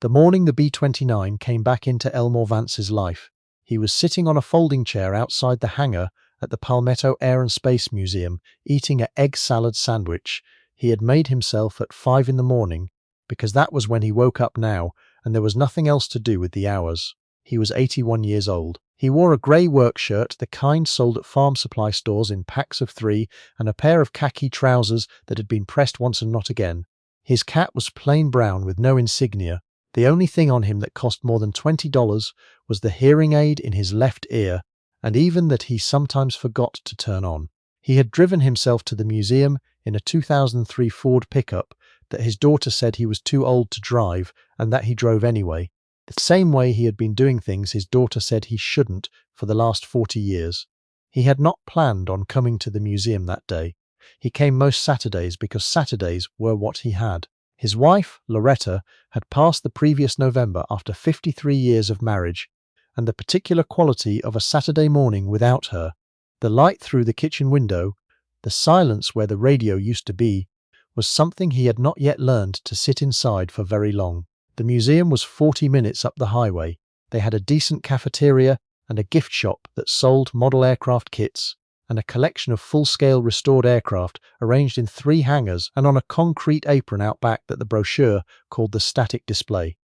The morning the B-29 came back into Elmore Vance's life, he was sitting on a folding chair outside the hangar at the Palmetto Air and Space Museum, eating an egg salad sandwich he had made himself at 5 in the morning, because that was when he woke up now, and there was nothing else to do with the hours. He was 81 years old. He wore a grey work shirt, the kind sold at farm supply stores in packs of 3, and a pair of khaki trousers that had been pressed once and not again. His cap was plain brown with no insignia. The only thing on him that cost more than $20 was the hearing aid in his left ear, and even that he sometimes forgot to turn on. He had driven himself to the museum in a 2003 Ford pickup that his daughter said he was too old to drive, and that he drove anyway. The same way he had been doing things his daughter said he shouldn't for the last 40 years. He had not planned on coming to the museum that day. He came most Saturdays because Saturdays were what he had. His wife, Loretta, had passed the previous November after 53 years of marriage, and the particular quality of a Saturday morning without her, the light through the kitchen window, the silence where the radio used to be, was something he had not yet learned to sit inside for very long. The museum was 40 minutes up the highway. They had a decent cafeteria and a gift shop that sold model aircraft kits, and a collection of full-scale restored aircraft arranged in 3 hangars and on a concrete apron out back that the brochure called the static display.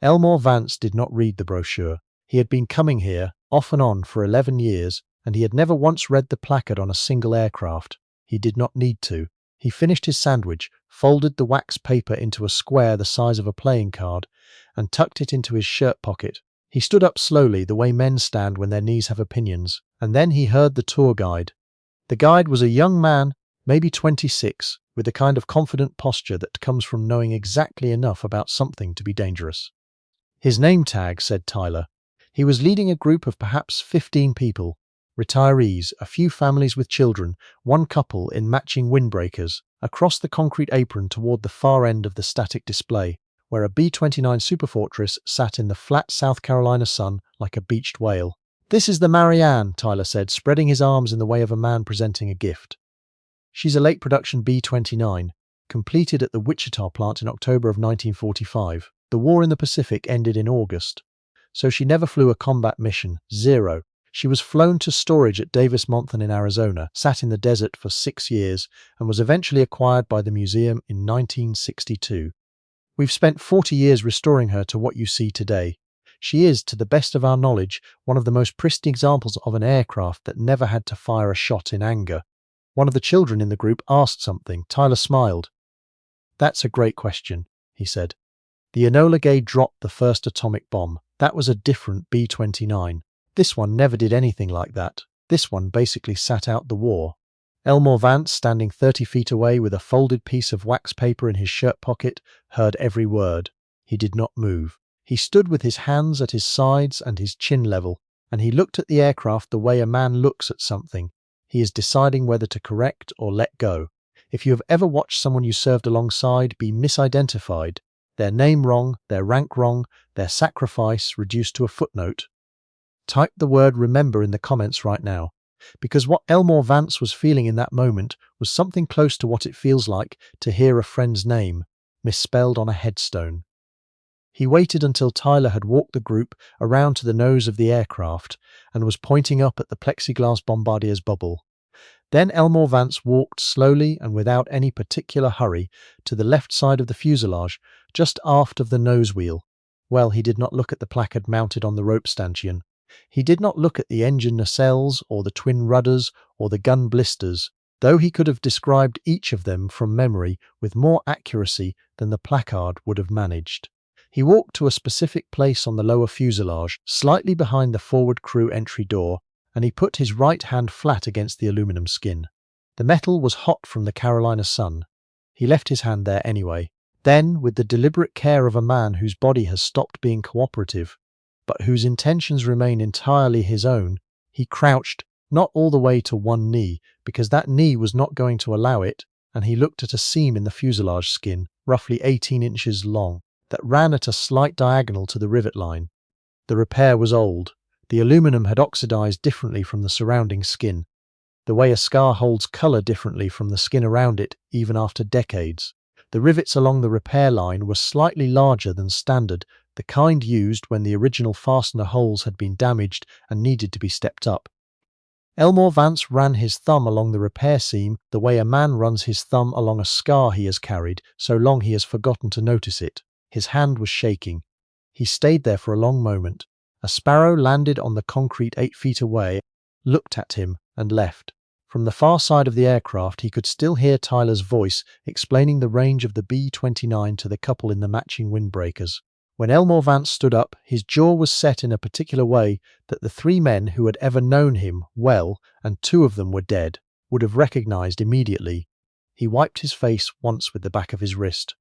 Elmore Vance did not read the brochure. He had been coming here, off and on, for 11 years, and he had never once read the placard on a single aircraft. He did not need to. He finished his sandwich, folded the wax paper into a square the size of a playing card, and tucked it into his shirt pocket. He stood up slowly, the way men stand when their knees have opinions, and then he heard the tour guide. The guide was a young man, maybe 26, with the kind of confident posture that comes from knowing exactly enough about something to be dangerous. His name tag said Tyler. He was leading a group of perhaps 15 people, retirees, a few families with children, one couple in matching windbreakers, across the concrete apron toward the far end of the static display, where a B-29 Superfortress sat in the flat South Carolina sun like a beached whale. "This is the Marianne," Tyler said, spreading his arms in the way of a man presenting a gift. "She's a late production B-29, completed at the Wichita plant in October of 1945. The war in the Pacific ended in August, so she never flew a combat mission, 0. She was flown to storage at Davis-Monthan in Arizona, sat in the desert for 6 years, and was eventually acquired by the museum in 1962. We've spent 40 years restoring her to what you see today. She is, to the best of our knowledge, one of the most pristine examples of an aircraft that never had to fire a shot in anger." One of the children in the group asked something. Tyler smiled. "That's a great question," he said. "The Enola Gay dropped the first atomic bomb. That was a different B-29. This one never did anything like that. This one basically sat out the war." Elmore Vance, standing 30 feet away with a folded piece of wax paper in his shirt pocket, heard every word. He did not move. He stood with his hands at his sides and his chin level, and he looked at the aircraft the way a man looks at something. He is deciding whether to correct or let go. If you have ever watched someone you served alongside be misidentified, their name wrong, their rank wrong, their sacrifice reduced to a footnote, type the word "remember" in the comments right now, because what Elmore Vance was feeling in that moment was something close to what it feels like to hear a friend's name misspelled on a headstone. He waited until Tyler had walked the group around to the nose of the aircraft and was pointing up at the plexiglass bombardier's bubble. Then Elmore Vance walked slowly and without any particular hurry to the left side of the fuselage, just aft of the nose wheel. Well, he did not look at the placard mounted on the rope stanchion. He did not look at the engine nacelles or the twin rudders or the gun blisters, though he could have described each of them from memory with more accuracy than the placard would have managed. He walked to a specific place on the lower fuselage, slightly behind the forward crew entry door, and he put his right hand flat against the aluminum skin. The metal was hot from the Carolina sun. He left his hand there anyway. Then, with the deliberate care of a man whose body has stopped being cooperative, but whose intentions remain entirely his own, he crouched, not all the way to one knee, because that knee was not going to allow it, and he looked at a seam in the fuselage skin, roughly 18 inches long, that ran at a slight diagonal to the rivet line. The repair was old. The aluminum had oxidized differently from the surrounding skin, the way a scar holds color differently from the skin around it even after decades. The rivets along the repair line were slightly larger than standard, the kind used when the original fastener holes had been damaged and needed to be stepped up. Elmore Vance ran his thumb along the repair seam the way a man runs his thumb along a scar he has carried so long he has forgotten to notice it. His hand was shaking. He stayed there for a long moment. A sparrow landed on the concrete 8 feet away, looked at him, and left. From the far side of the aircraft he could still hear Tyler's voice explaining the range of the B-29 to the couple in the matching windbreakers. When Elmore Vance stood up, his jaw was set in a particular way that the 3 men who had ever known him well, and 2 of them were dead, would have recognized immediately. He wiped his face once with the back of his wrist.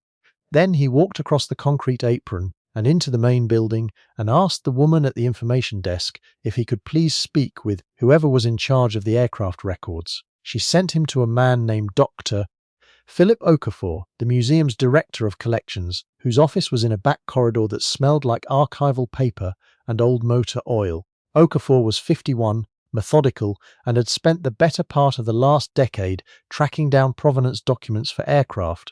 Then he walked across the concrete apron and into the main building and asked the woman at the information desk if he could please speak with whoever was in charge of the aircraft records. She sent him to a man named Dr. Philip Okafor, the museum's director of collections, whose office was in a back corridor that smelled like archival paper and old motor oil. Okafor was 51, methodical, and had spent the better part of the last decade tracking down provenance documents for aircraft,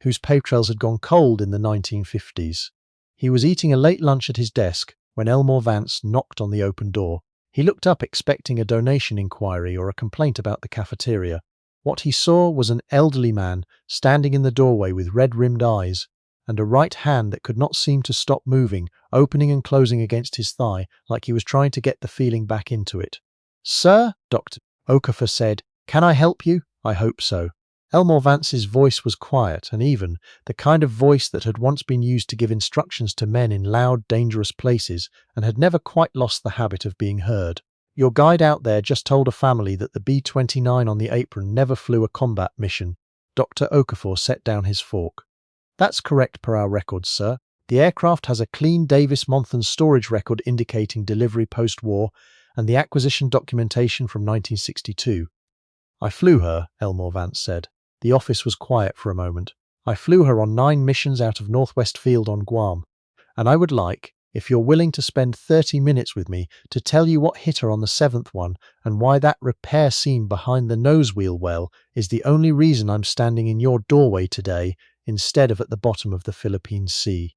whose paper trails had gone cold in the 1950s. He was eating a late lunch at his desk when Elmore Vance knocked on the open door. He looked up expecting a donation inquiry or a complaint about the cafeteria. What he saw was an elderly man standing in the doorway with red-rimmed eyes, and a right hand that could not seem to stop moving, opening and closing against his thigh like he was trying to get the feeling back into it. "Sir," Dr. Okafor said, "can I help you?" "I hope so." Elmore Vance's voice was quiet and even, the kind of voice that had once been used to give instructions to men in loud, dangerous places and had never quite lost the habit of being heard. "Your guide out there just told a family that the B-29 on the apron never flew a combat mission." Dr. Okafor set down his fork. "That's correct per our records, sir. The aircraft has a clean Davis-Monthan storage record indicating delivery post-war and the acquisition documentation from 1962. "I flew her," Elmore Vance said. The office was quiet for a moment. "I flew her on 9 missions out of Northwest Field on Guam, and I would like, if you're willing to spend 30 minutes with me, to tell you what hit her on the 7th one and why that repair seam behind the nose wheel well is the only reason I'm standing in your doorway today instead of at the bottom of the Philippine Sea."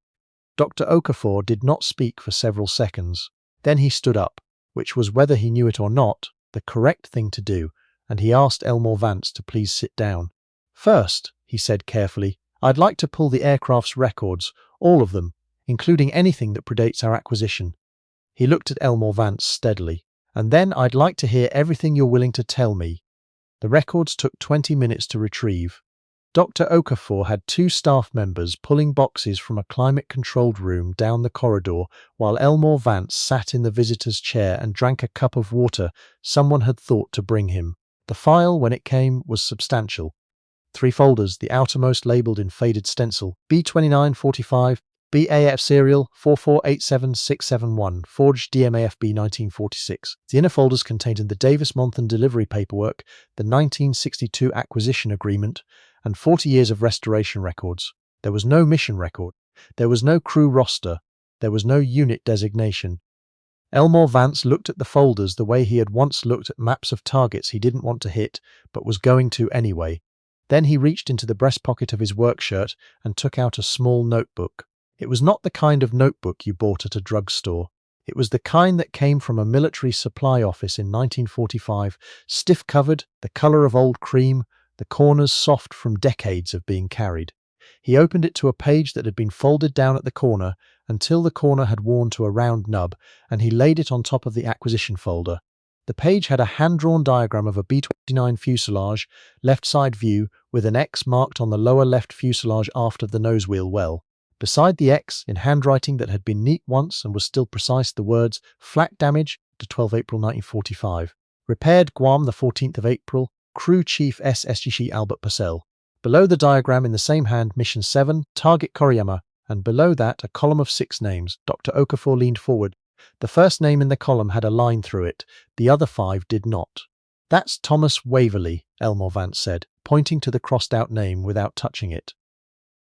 Dr. Okafor did not speak for several seconds. Then he stood up, which was, whether he knew it or not, the correct thing to do, and he asked Elmore Vance to please sit down. "First," he said carefully, "I'd like to pull the aircraft's records, all of them, including anything that predates our acquisition." He looked at Elmore Vance steadily. "And then I'd like to hear everything you're willing to tell me." The records took 20 minutes to retrieve. Dr. Okafor had 2 staff members pulling boxes from a climate-controlled room down the corridor while Elmore Vance sat in the visitor's chair and drank a cup of water someone had thought to bring him. The file, when it came, was substantial. 3 folders, the outermost labelled in faded stencil, B-29 BAF serial 4487671, forged DMAFB 1946. The inner folders contained the Davis-Monthan delivery paperwork, the 1962 acquisition agreement, and 40 years of restoration records. There was no mission record. There was no crew roster. There was no unit designation. Elmore Vance looked at the folders the way he had once looked at maps of targets he didn't want to hit, but was going to anyway. Then he reached into the breast pocket of his work shirt and took out a small notebook. It was not the kind of notebook you bought at a drugstore. It was the kind that came from a military supply office in 1945, stiff-covered, the colour of old cream, the corners soft from decades of being carried. He opened it to a page that had been folded down at the corner until the corner had worn to a round nub, and he laid it on top of the acquisition folder. The page had a hand-drawn diagram of a B-29 fuselage, left-side view, with an X marked on the lower left fuselage aft of the nose wheel well. Beside the X, in handwriting that had been neat once and was still precise, the words, "Flak damage to 12 April 1945. Repaired Guam the 14th of April, Crew Chief SSGC Albert Purcell." Below the diagram in the same hand, Mission 7, Target Koriyama, and below that a column of 6 names. Dr. Okafor leaned forward. The first name in the column had a line through it. The other 5 did not. "That's Thomas Waverley," Elmore Vance said, pointing to the crossed-out name without touching it.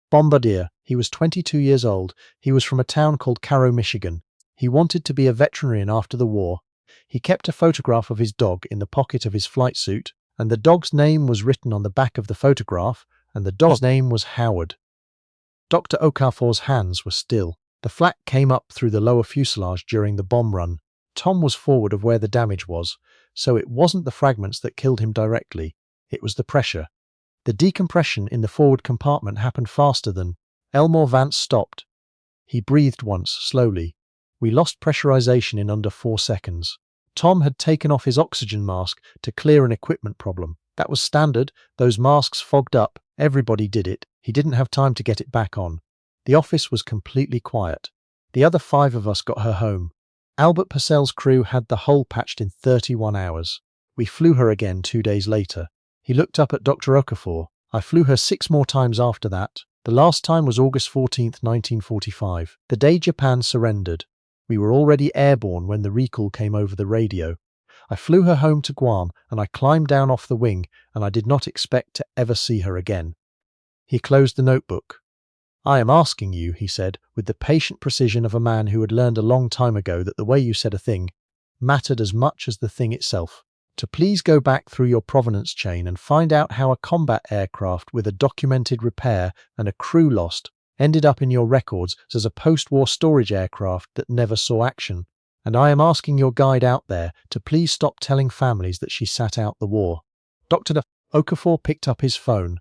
"Bombardier. He was 22 years old. He was from a town called Cairo, Michigan. He wanted to be a veterinarian after the war. He kept a photograph of his dog in the pocket of his flight suit, and the dog's name was written on the back of the photograph, and the dog's name was Howard. Dr. Okafor's hands were still. The flak came up through the lower fuselage during the bomb run. Tom was forward of where the damage was, so it wasn't the fragments that killed him directly, it was the pressure. The decompression in the forward compartment happened faster than. Elmore Vance stopped. He breathed once, slowly. We lost pressurization in under 4 seconds. Tom had taken off his oxygen mask to clear an equipment problem. That was standard. Those masks fogged up. Everybody did it. He didn't have time to get it back on. The office was completely quiet. The other 5 of us got her home. Albert Purcell's crew had the hull patched in 31 hours. We flew her again 2 days later. He looked up at Dr. Okafor. I flew her 6 more times after that. The last time was August 14, 1945, the day Japan surrendered. We were already airborne when the recall came over the radio. I flew her home to Guam, and I climbed down off the wing, and I did not expect to ever see her again. He closed the notebook. I am asking you, he said, with the patient precision of a man who had learned a long time ago that the way you said a thing mattered as much as the thing itself, to please go back through your provenance chain and find out how a combat aircraft with a documented repair and a crew lost ended up in your records as a post-war storage aircraft that never saw action. And I am asking your guide out there to please stop telling families that she sat out the war. Dr. Okafor picked up his phone.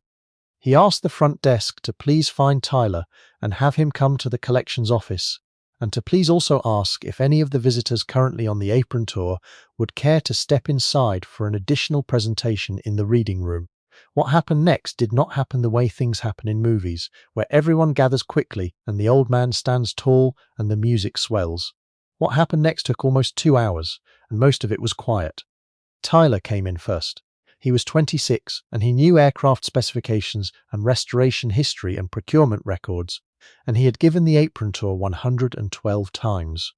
He asked the front desk to please find Tyler and have him come to the collections office, and to please also ask if any of the visitors currently on the apron tour would care to step inside for an additional presentation in the reading room. What happened next did not happen the way things happen in movies, where everyone gathers quickly and the old man stands tall and the music swells. What happened next took almost 2 hours, and most of it was quiet. Tyler came in first. He was 26, and he knew aircraft specifications and restoration history and procurement records, and he had given the apron tour 112 times.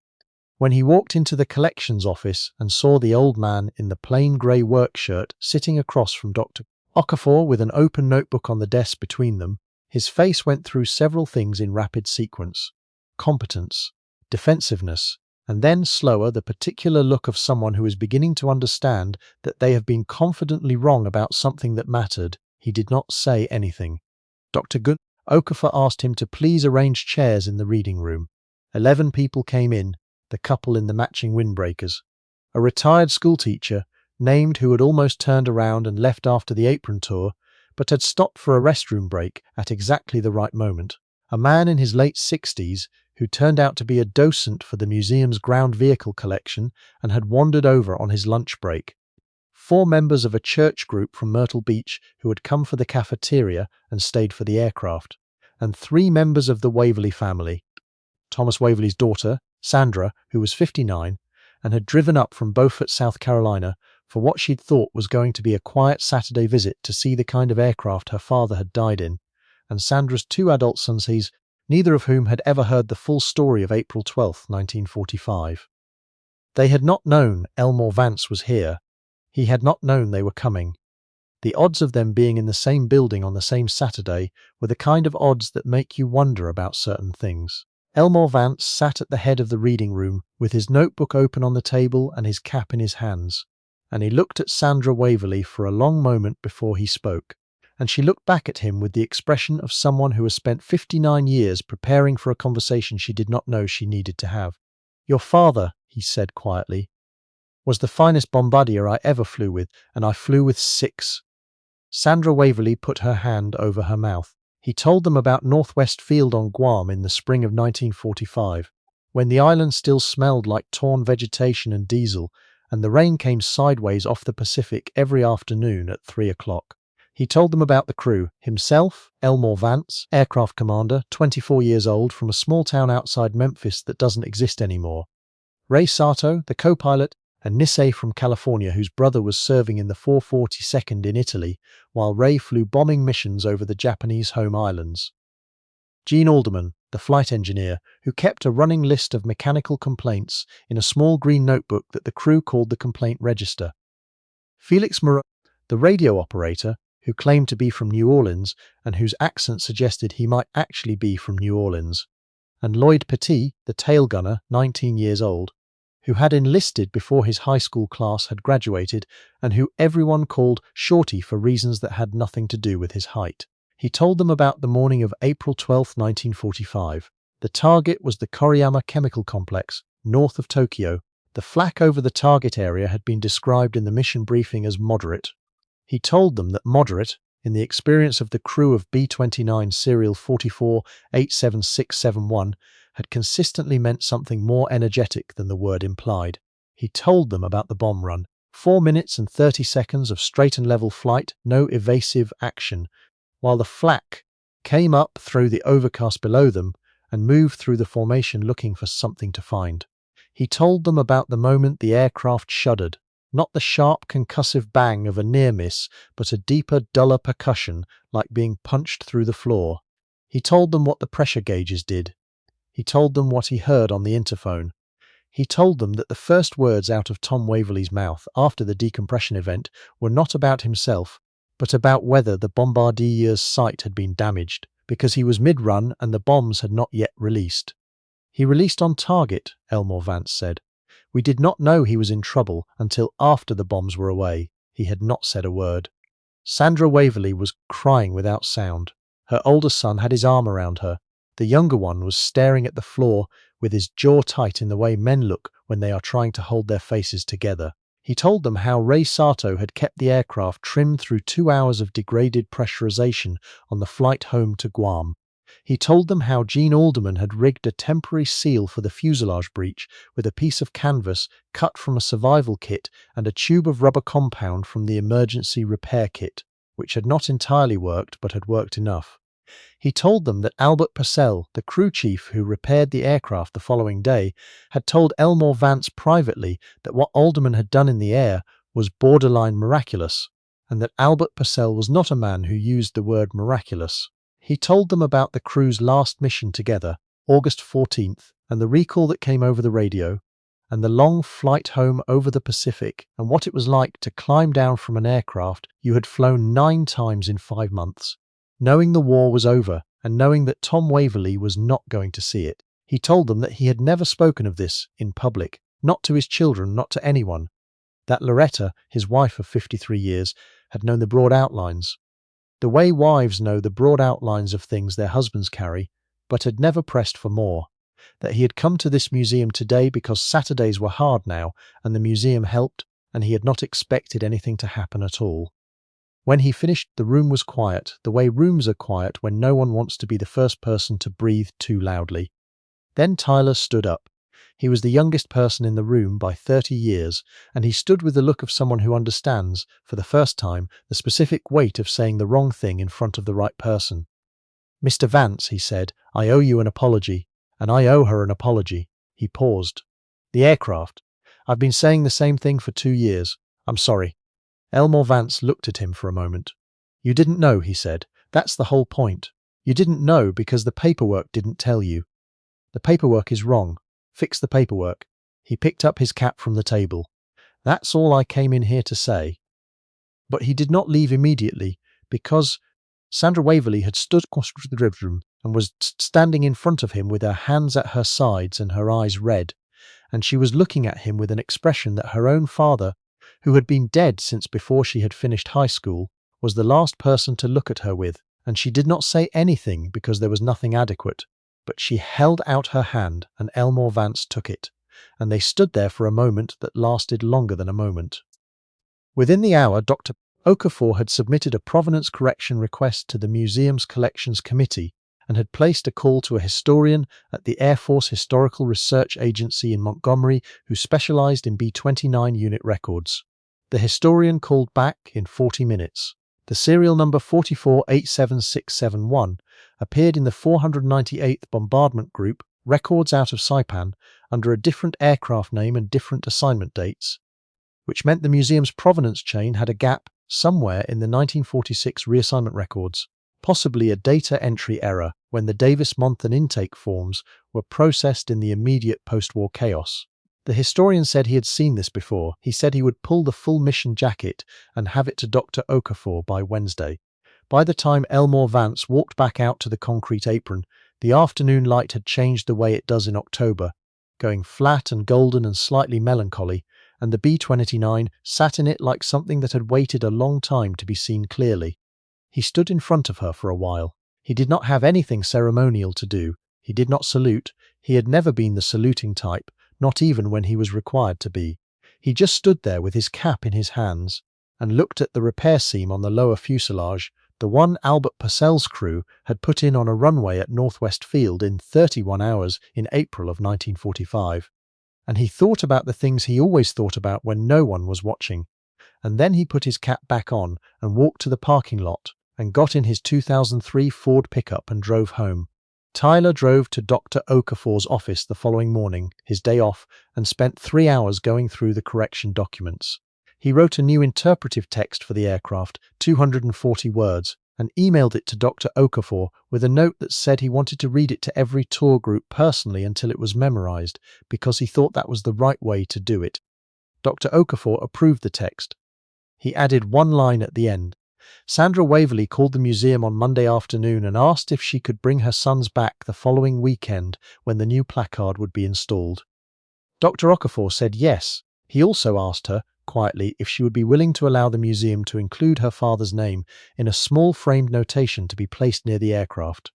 When he walked into the collections office and saw the old man in the plain grey work shirt sitting across from Dr. Okafor with an open notebook on the desk between them, his face went through several things in rapid sequence: competence, defensiveness, and then, slower, the particular look of someone who is beginning to understand that they have been confidently wrong about something that mattered. He did not say anything. Dr. Okafor asked him to please arrange chairs in the reading room. 11 people came in, the couple in the matching windbreakers. A retired schoolteacher, named, who had almost turned around and left after the apron tour, but had stopped for a restroom break at exactly the right moment. A man in his late 60s, who turned out to be a docent for the museum's ground vehicle collection and had wandered over on his lunch break. 4 members of a church group from Myrtle Beach who had come for the cafeteria and stayed for the aircraft, and 3 members of the Waverly family. Thomas Waverly's daughter, Sandra, who was 59, and had driven up from Beaufort, South Carolina, for what she'd thought was going to be a quiet Saturday visit to see the kind of aircraft her father had died in, and Sandra's 2 adult sons, neither of whom had ever heard the full story of April 12, 1945. They had not known Elmore Vance was here. He had not known they were coming. The odds of them being in the same building on the same Saturday were the kind of odds that make you wonder about certain things. Elmore Vance sat at the head of the reading room with his notebook open on the table and his cap in his hands, and he looked at Sandra Waverly for a long moment before he spoke. And she looked back at him with the expression of someone who has spent 59 years preparing for a conversation she did not know she needed to have. "Your father," he said quietly, "was the finest bombardier I ever flew with, and I flew with 6. Sandra Waverly put her hand over her mouth. He told them about Northwest Field on Guam in the spring of 1945, when the island still smelled like torn vegetation and diesel, and the rain came sideways off the Pacific every afternoon at 3 o'clock. He told them about the crew, himself, Elmore Vance, aircraft commander, 24 years old, from a small town outside Memphis that doesn't exist anymore, Ray Sato, the co-pilot, and Nisei from California, whose brother was serving in the 442nd in Italy, while Ray flew bombing missions over the Japanese home islands. Gene Alderman, the flight engineer, who kept a running list of mechanical complaints in a small green notebook that the crew called the complaint register. Felix Moreau, the radio operator, who claimed to be from New Orleans and whose accent suggested he might actually be from New Orleans, and Lloyd Petit, the tail gunner, 19 years old, who had enlisted before his high school class had graduated and who everyone called Shorty for reasons that had nothing to do with his height. He told them about the morning of April 12, 1945. The target was the Koriyama Chemical Complex, north of Tokyo. The flak over the target area had been described in the mission briefing as moderate. He told them that moderate, in the experience of the crew of B-29 serial 4487671, had consistently meant something more energetic than the word implied. He told them about the bomb run. 4 minutes and 30 seconds of straight and level flight, no evasive action, while the flak came up through the overcast below them and moved through the formation looking for something to find. He told them about the moment the aircraft shuddered, not the sharp concussive bang of a near miss, but a deeper, duller percussion like being punched through the floor. He told them what the pressure gauges did. He told them what he heard on the interphone. He told them that the first words out of Tom Waverley's mouth after the decompression event were not about himself, but about whether the bombardier's sight had been damaged, because he was mid-run and the bombs had not yet released. "He released on target," Elmore Vance said. "We did not know he was in trouble until after the bombs were away." He had not said a word. Sandra Waverley was crying without sound. Her older son had his arm around her. The younger one was staring at the floor with his jaw tight in the way men look when they are trying to hold their faces together. He told them how Ray Sato had kept the aircraft trimmed through 2 hours of degraded pressurization on the flight home to Guam. He told them how Gene Alderman had rigged a temporary seal for the fuselage breach with a piece of canvas cut from a survival kit and a tube of rubber compound from the emergency repair kit, which had not entirely worked but had worked enough. He told them that Albert Purcell, the crew chief who repaired the aircraft the following day, had told Elmore Vance privately that what Alderman had done in the air was borderline miraculous, and that Albert Purcell was not a man who used the word miraculous. He told them about the crew's last mission together, August 14th, and the recall that came over the radio, and the long flight home over the Pacific, and what it was like to climb down from an aircraft you had flown 9 times in 5 months, knowing the war was over and knowing that Tom Waverley was not going to see it. He told them that he had never spoken of this in public, not to his children, not to anyone, that Loretta, his wife of 53 years, had known the broad outlines, the way wives know the broad outlines of things their husbands carry, but had never pressed for more, that he had come to this museum today because Saturdays were hard now and the museum helped, and he had not expected anything to happen at all. When he finished, the room was quiet, the way rooms are quiet when no one wants to be the first person to breathe too loudly. Then Tyler stood up. He was the youngest person in the room by 30 years, and he stood with the look of someone who understands, for the first time, the specific weight of saying the wrong thing in front of the right person. "Mr. Vance," he said, "I owe you an apology, and I owe her an apology." He paused. "The aircraft. I've been saying the same thing for 2 years. I'm sorry." Elmore Vance looked at him for a moment. "You didn't know," he said. "That's the whole point. You didn't know because the paperwork didn't tell you. The paperwork is wrong. Fix the paperwork." He picked up his cap from the table. "That's all I came in here to say." But he did not leave immediately, because Sandra Waverley had stood across the room and was standing in front of him with her hands at her sides and her eyes red, and she was looking at him with an expression that her own father, who had been dead since before she had finished high school, was the last person to look at her with, and she did not say anything because there was nothing adequate. But she held out her hand, and Elmore Vance took it, and they stood there for a moment that lasted longer than a moment. Within the hour, Dr. Okafor had submitted a provenance correction request to the museum's collections committee and had placed a call to a historian at the Air Force Historical Research Agency in Montgomery who specialized in B-29 unit records. The historian called back in 40 minutes. The serial number 4487671 appeared in the 498th Bombardment Group records out of Saipan under a different aircraft name and different assignment dates, which meant the museum's provenance chain had a gap somewhere in the 1946 reassignment records, possibly a data entry error when the Davis-Monthan intake forms were processed in the immediate post-war chaos. The historian said he had seen this before. He said he would pull the full mission jacket and have it to Dr. Okafor by Wednesday. By the time Elmore Vance walked back out to the concrete apron, the afternoon light had changed the way it does in October, going flat and golden and slightly melancholy, and the B-29 sat in it like something that had waited a long time to be seen clearly. He stood in front of her for a while. He did not have anything ceremonial to do. He did not salute. He had never been the saluting type, not even when he was required to be. He just stood there with his cap in his hands and looked at the repair seam on the lower fuselage, the one Albert Purcell's crew had put in on a runway at Northwest Field in 31 hours in April of 1945. And he thought about the things he always thought about when no one was watching. And then he put his cap back on and walked to the parking lot and got in his 2003 Ford pickup and drove home. Tyler drove to Dr. Okafor's office the following morning, his day off, and spent 3 hours going through the correction documents. He wrote a new interpretive text for the aircraft, 240 words, and emailed it to Dr. Okafor with a note that said he wanted to read it to every tour group personally until it was memorized, because he thought that was the right way to do it. Dr. Okafor approved the text. He added one line at the end. Sandra Waverley called the museum on Monday afternoon and asked if she could bring her sons back the following weekend when the new placard would be installed. Dr. Okafor said yes. He also asked her, quietly, if she would be willing to allow the museum to include her father's name in a small framed notation to be placed near the aircraft.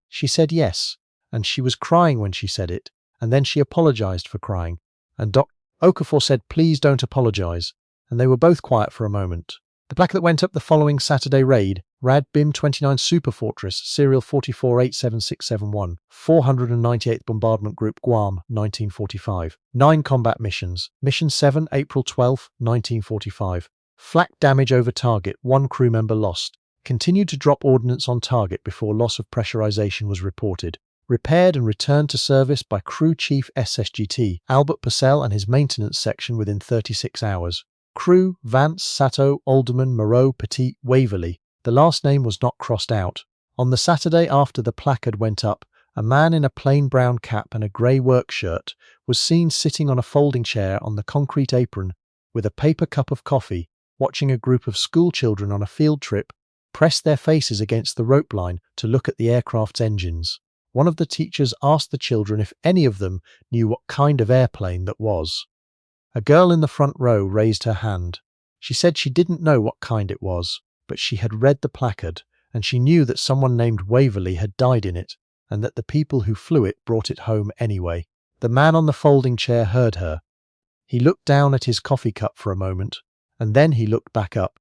She said yes, and she was crying when she said it, and then she apologized for crying, and Dr. Okafor said please don't apologize, and they were both quiet for a moment. The plaque that went up the following Saturday raid, RAD B-29 Superfortress, serial 44876771, 498th Bombardment Group, Guam, 1945. 9 combat missions. Mission 7, April 12, 1945. Flak damage over target, 1 crew member lost. Continued to drop ordnance on target before loss of pressurization was reported. Repaired and returned to service by Crew Chief SSGT Albert Purcell and his maintenance section within 36 hours. Crew, Vance, Sato, Alderman, Moreau, Petit, Waverley. The last name was not crossed out. On the Saturday after the placard went up, a man in a plain brown cap and a grey work shirt was seen sitting on a folding chair on the concrete apron with a paper cup of coffee, watching a group of school children on a field trip press their faces against the rope line to look at the aircraft's engines. One of the teachers asked the children if any of them knew what kind of airplane that was. A girl in the front row raised her hand. She said she didn't know what kind it was, but she had read the placard, and she knew that someone named Waverley had died in it, and that the people who flew it brought it home anyway. The man on the folding chair heard her. He looked down at his coffee cup for a moment, and then he looked back up.